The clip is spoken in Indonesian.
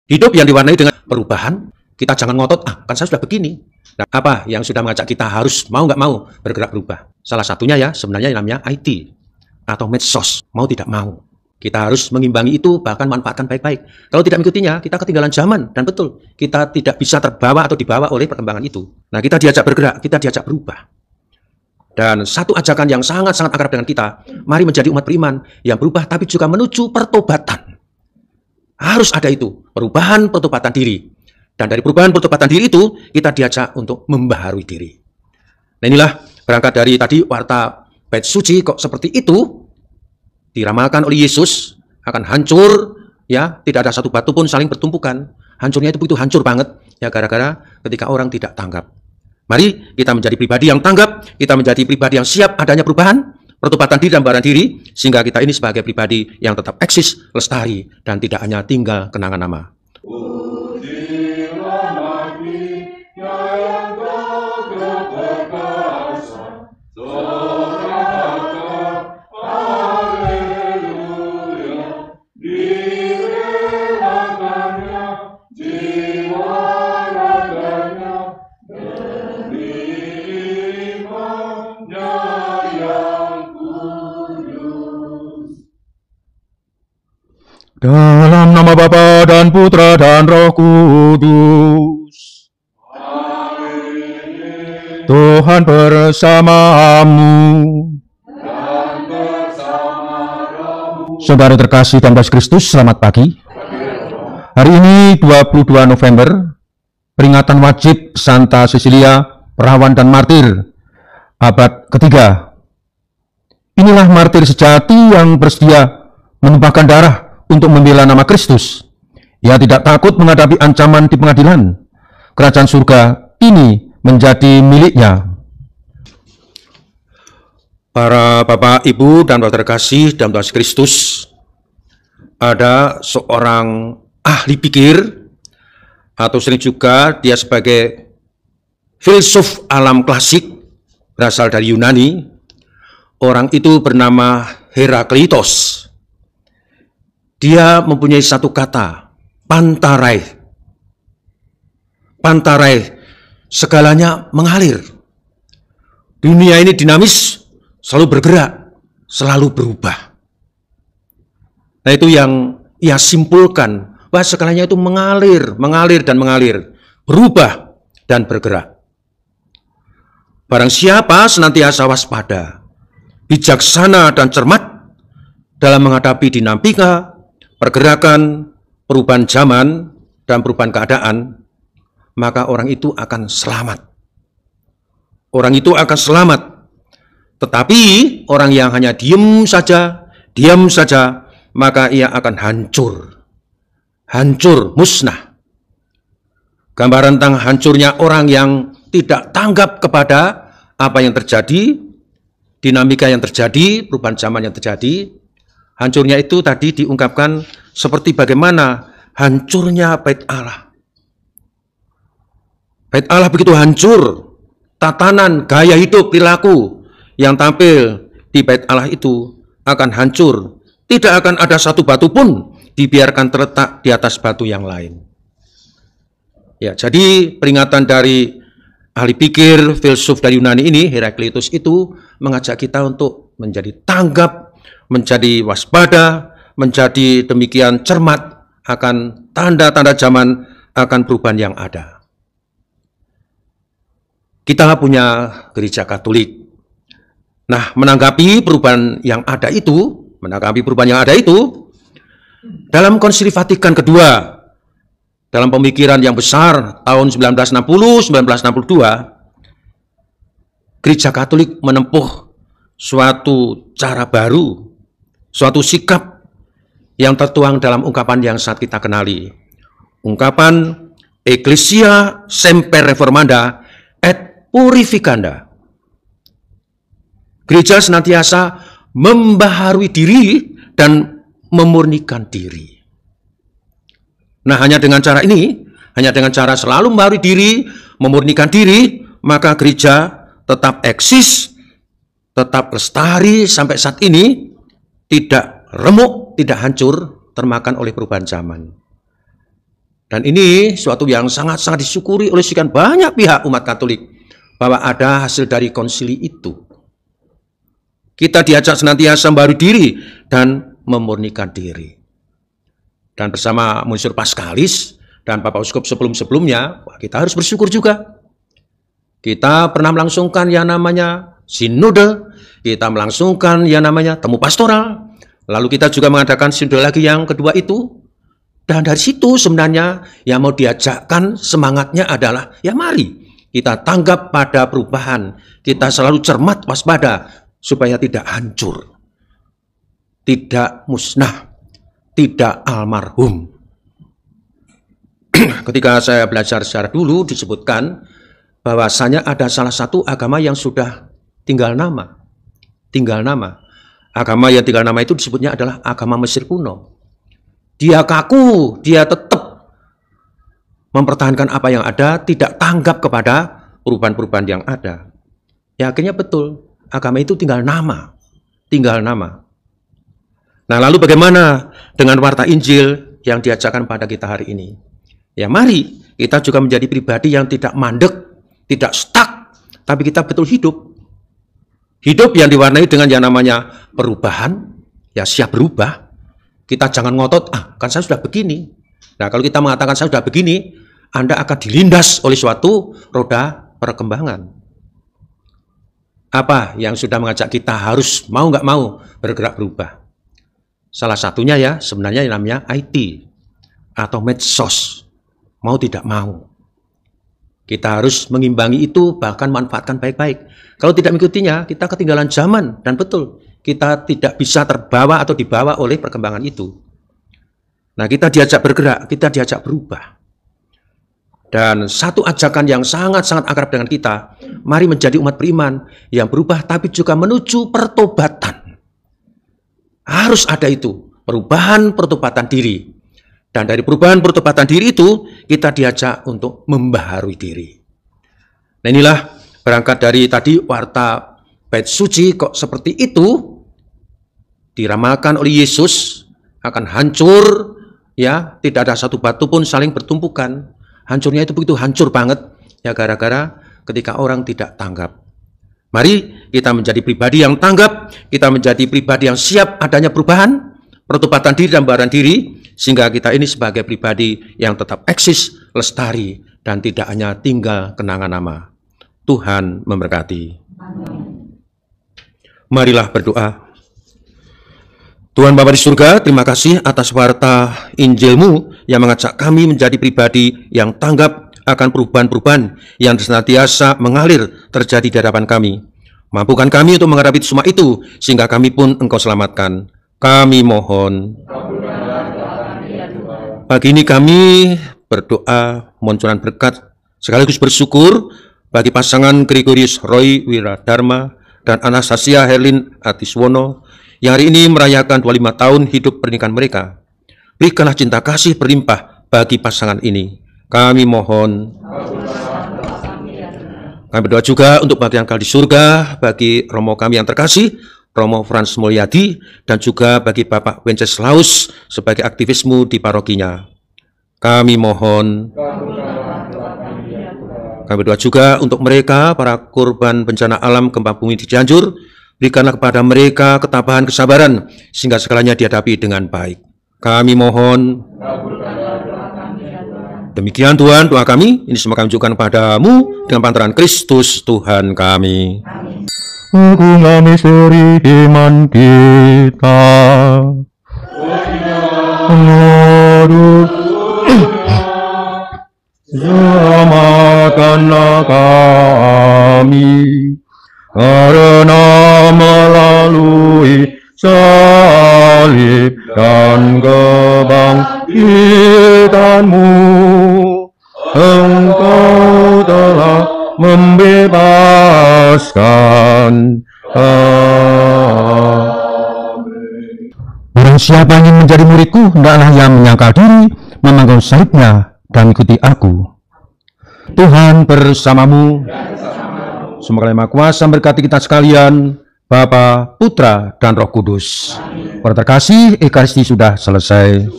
Hidup yang diwarnai dengan perubahan, kita jangan ngotot, kan saya sudah begini. Nah, apa yang sudah mengajak kita harus mau nggak mau bergerak berubah? Salah satunya ya sebenarnya yang namanya IT atau medsos, mau tidak mau. Kita harus mengimbangi itu, bahkan manfaatkan baik-baik. Kalau tidak mengikutinya, kita ketinggalan zaman. Dan betul, kita tidak bisa terbawa atau dibawa oleh perkembangan itu. Nah, kita diajak bergerak, kita diajak berubah. Dan satu ajakan yang sangat-sangat akrab dengan kita, mari menjadi umat beriman yang berubah tapi juga menuju pertobatan. Harus ada itu, perubahan pertobatan diri. Dan dari perubahan pertobatan diri itu, kita diajak untuk membaharui diri. Nah inilah, berangkat dari tadi warta bait suci kok seperti itu, diramalkan oleh Yesus, akan hancur, ya, tidak ada satu batu pun saling bertumpukan. Hancurnya itu begitu hancur banget, ya gara-gara ketika orang tidak tanggap. Mari kita menjadi pribadi yang tanggap, kita menjadi pribadi yang siap adanya perubahan, pertobatan diri dan pembaharuan diri, sehingga kita ini sebagai pribadi yang tetap eksis, lestari, dan tidak hanya tinggal kenangan nama. Dalam nama Bapa dan Putra dan Roh Kudus. Amin. Tuhan bersamamu. Dan bersama rohmu. Saudara terkasih dalam Kristus, selamat pagi. Hari ini 22 November, peringatan wajib Santa Cecilia, perawan dan martir, abad ketiga. Inilah martir sejati yang bersedia menumpahkan darah untuk membela nama Kristus. Ia tidak takut menghadapi ancaman di pengadilan. Kerajaan surga ini menjadi miliknya. Para Bapak, Ibu, dan Saudara terkasih dalam Tuhan Kristus, ada seorang ahli pikir, atau sering juga dia sebagai filsuf alam klasik, berasal dari Yunani. Orang itu bernama Herakleitos. Dia mempunyai satu kata, pantarai. Pantarai, segalanya mengalir. Dunia ini dinamis, selalu bergerak, selalu berubah. Nah itu yang ia simpulkan, bahwa segalanya itu mengalir dan mengalir, berubah dan bergerak. Barang siapa senantiasa waspada, bijaksana dan cermat dalam menghadapi dinamika, pergerakan, perubahan zaman, dan perubahan keadaan, maka orang itu akan selamat. Orang itu akan selamat. Tetapi orang yang hanya diam saja, maka ia akan hancur. Hancur, musnah. Gambaran tentang hancurnya orang yang tidak tanggap kepada apa yang terjadi, dinamika yang terjadi, perubahan zaman yang terjadi. Hancurnya itu tadi diungkapkan seperti bagaimana hancurnya bait Allah. Bait Allah begitu hancur, tatanan, gaya hidup, perilaku yang tampil di bait Allah itu akan hancur. Tidak akan ada satu batu pun dibiarkan terletak di atas batu yang lain. Ya, jadi peringatan dari ahli pikir, filsuf dari Yunani ini, Herakleitos itu mengajak kita untuk menjadi tanggap, menjadi waspada, menjadi demikian cermat akan tanda-tanda zaman, akan perubahan yang ada. Kita punya gereja Katolik. Nah, menanggapi perubahan yang ada itu, dalam Konsili Vatikan kedua, dalam pemikiran yang besar tahun 1960-1962, gereja Katolik menempuh suatu cara baru, suatu sikap yang tertuang dalam ungkapan yang saat kita kenali. Ungkapan Ecclesia Semper Reformanda et Purificanda. Gereja senantiasa membaharui diri dan memurnikan diri. Nah, hanya dengan cara ini, hanya dengan cara selalu membaharui diri, memurnikan diri, maka gereja tetap eksis, tetap lestari sampai saat ini, tidak remuk, tidak hancur, termakan oleh perubahan zaman. Dan ini suatu yang sangat-sangat disyukuri oleh sekian banyak pihak umat Katolik, bahwa ada hasil dari konsili itu. Kita diajak senantiasa membaharui diri dan memurnikan diri. Dan bersama Monsignor Pascalis dan Bapak Uskup sebelum-sebelumnya, kita harus bersyukur juga. Kita pernah melangsungkan yang namanya sinode, kita melangsungkan yang namanya temu pastoral, lalu kita juga mengadakan sinode lagi yang kedua itu. Dan dari situ sebenarnya yang mau diajakkan semangatnya adalah, ya mari kita tanggap pada perubahan, kita selalu cermat waspada supaya tidak hancur, tidak musnah, tidak almarhum. Ketika saya belajar secara dulu disebutkan bahwasanya ada salah satu agama yang sudah tinggal nama. Tinggal nama. Agama yang tinggal nama itu disebutnya adalah agama Mesir kuno. Dia kaku, dia tetap mempertahankan apa yang ada, tidak tanggap kepada perubahan-perubahan yang ada. Ya akhirnya betul, agama itu tinggal nama. Tinggal nama. Nah lalu bagaimana dengan warta Injil yang diajarkan pada kita hari ini? Ya mari kita juga menjadi pribadi yang tidak mandek, tidak stuck, tapi kita betul hidup. Hidup yang diwarnai dengan yang namanya perubahan, ya siap berubah. Kita jangan ngotot, kan saya sudah begini. Nah kalau kita mengatakan saya sudah begini, Anda akan dilindas oleh suatu roda perkembangan. Apa yang sudah mengajak kita harus mau nggak mau bergerak berubah? Salah satunya ya sebenarnya yang namanya IT atau medsos. Mau tidak mau. Kita harus mengimbangi itu, bahkan manfaatkan baik-baik. Kalau tidak mengikutinya, kita ketinggalan zaman. Dan betul, kita tidak bisa terbawa atau dibawa oleh perkembangan itu. Nah, kita diajak bergerak, kita diajak berubah. Dan satu ajakan yang sangat-sangat akrab dengan kita, mari menjadi umat beriman yang berubah, tapi juga menuju pertobatan. Harus ada itu, perubahan pertobatan diri. Dan dari perubahan pertobatan diri itu, kita diajak untuk membaharui diri. Nah inilah berangkat dari tadi warta bait suci kok seperti itu, diramalkan oleh Yesus, akan hancur, ya tidak ada satu batu pun saling bertumpukan. Hancurnya itu begitu hancur banget, ya gara-gara ketika orang tidak tanggap. Mari kita menjadi pribadi yang tanggap, kita menjadi pribadi yang siap adanya perubahan, pertobatan diri dan pembaharuan diri, sehingga kita ini sebagai pribadi yang tetap eksis, lestari, dan tidak hanya tinggal kenangan nama. Tuhan memberkati. Amin. Marilah berdoa. Tuhan Bapa di surga, terima kasih atas warta Injil-Mu yang mengajak kami menjadi pribadi yang tanggap akan perubahan-perubahan yang senantiasa mengalir terjadi di hadapan kami. Mampukan kami untuk menghadapi semua itu, sehingga kami pun Engkau selamatkan. Kami mohon. Pagi ini kami berdoa mohon berkat sekaligus bersyukur bagi pasangan Gregorius Roy Wiradharma dan Anastasia Herlin Atiswono yang hari ini merayakan 25 tahun hidup pernikahan mereka. Berikanlah cinta kasih berlimpah bagi pasangan ini. Kami mohon. Kami berdoa juga untuk bagi yang kekal di surga, bagi Romo kami yang terkasih, Romo Frans Mulyadi, dan juga bagi Bapak Wenceslaus sebagai aktivismu di parokinya. Kami mohon. Kami berdoa juga untuk mereka, para korban bencana alam gempa bumi di Cianjur. Berikanlah kepada mereka ketabahan, kesabaran, sehingga segalanya dihadapi dengan baik. Kami mohon. Demikian Tuhan doa kami, ini semua kami ucapkan padamu dengan pantaran Kristus Tuhan kami. Agungan misteri iman kita. Aduh, selamatkanlah kami karena melalui salib dan kebangkitan-Mu, Engkau telah membebaskan kami. Barang siapa ingin menjadi muridku, hendaklah ia menyangkal diri, memangku salibnya, dan ikuti aku. Tuhan bersamamu. Semoga Maha Kuasa memberkati kita sekalian, Bapa, Putra, dan Roh Kudus. Para terkasih, Ekaristi sudah selesai.